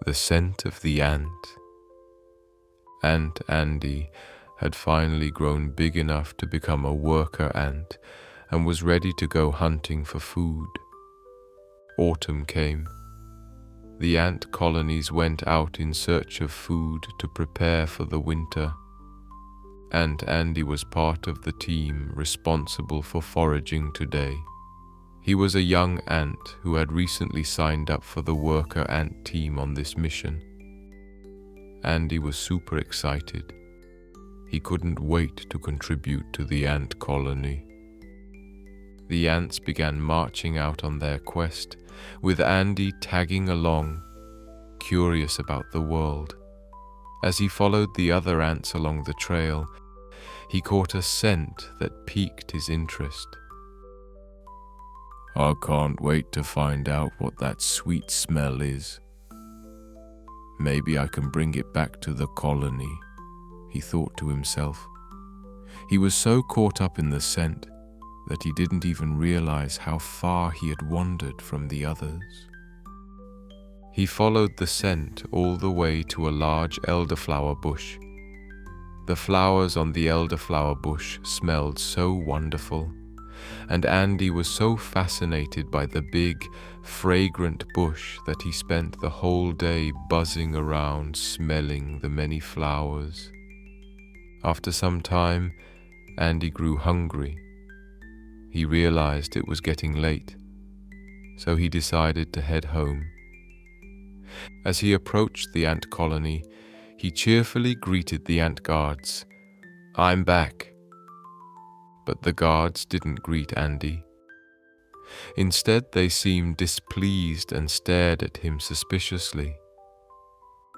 The scent of the ant. Ant Andy had finally grown big enough to become a worker ant and was ready to go hunting for food. Autumn came. The ant colonies went out in search of food to prepare for the winter. Ant Andy was part of the team responsible for foraging today. He was a young ant who had recently signed up for the worker ant team on this mission. Andy was super excited. He couldn't wait to contribute to the ant colony. The ants began marching out on their quest, with Andy tagging along, curious about the world. As he followed the other ants along the trail, he caught a scent that piqued his interest. "I can't wait to find out what that sweet smell is. Maybe I can bring it back to the colony," he thought to himself. He was so caught up in the scent that he didn't even realize how far he had wandered from the others. He followed the scent all the way to a large elderflower bush. The flowers on the elderflower bush smelled so wonderful, and Andy was so fascinated by the big, fragrant bush that he spent the whole day buzzing around, smelling the many flowers. After some time, Andy grew hungry. He realized it was getting late, so he decided to head home. As he approached the ant colony, he cheerfully greeted the ant guards. "I'm back." But the guards didn't greet Andy. Instead, they seemed displeased and stared at him suspiciously.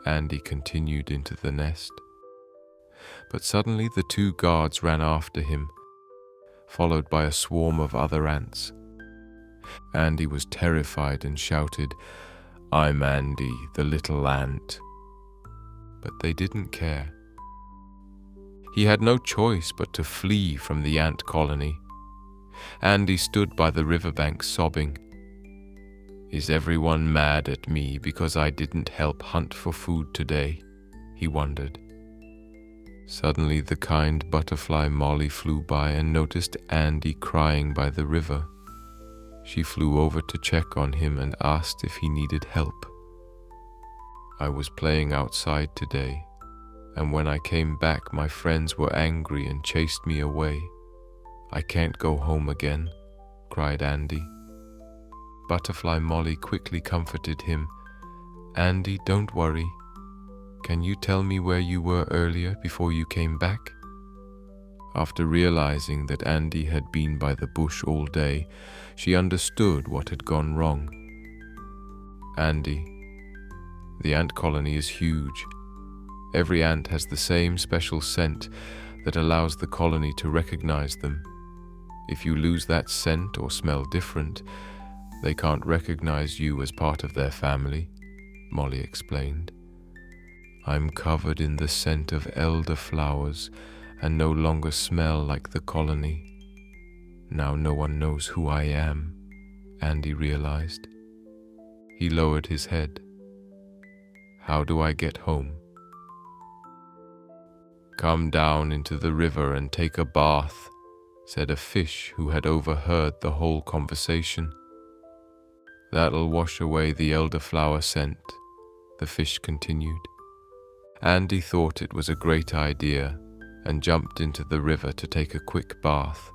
Andy continued into the nest. But suddenly the two guards ran after him, followed by a swarm of other ants. Andy was terrified and shouted, "I'm Andy, the little ant." But they didn't care. He had no choice but to flee from the ant colony. Andy stood by the riverbank sobbing. "Is everyone mad at me because I didn't help hunt for food today?" he wondered. Suddenly the kind butterfly Molly flew by and noticed Andy crying by the river. She flew over to check on him and asked if he needed help. "I was playing outside today, and when I came back my friends were angry and chased me away. I can't go home again," cried Andy. Butterfly Molly quickly comforted him. "Andy, don't worry. Can you tell me where you were earlier before you came back?" After realizing that Andy had been by the bush all day, she understood what had gone wrong. "Andy, the ant colony is huge. Every ant has the same special scent that allows the colony to recognize them. If you lose that scent or smell different, they can't recognize you as part of their family," Molly explained. "I'm covered in the scent of elder flowers and no longer smell like the colony. Now no one knows who I am," Andy realized. He lowered his head. "How do I get home?" "Come down into the river and take a bath," said a fish who had overheard the whole conversation. "That'll wash away the elderflower scent," the fish continued. Andy thought it was a great idea and jumped into the river to take a quick bath.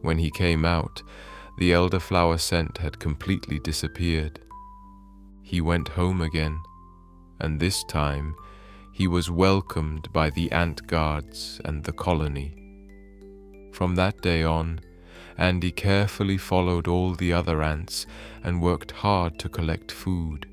When he came out, the elderflower scent had completely disappeared. He went home again, and this time he was welcomed by the ant guards and the colony. From that day on, Andy carefully followed all the other ants and worked hard to collect food.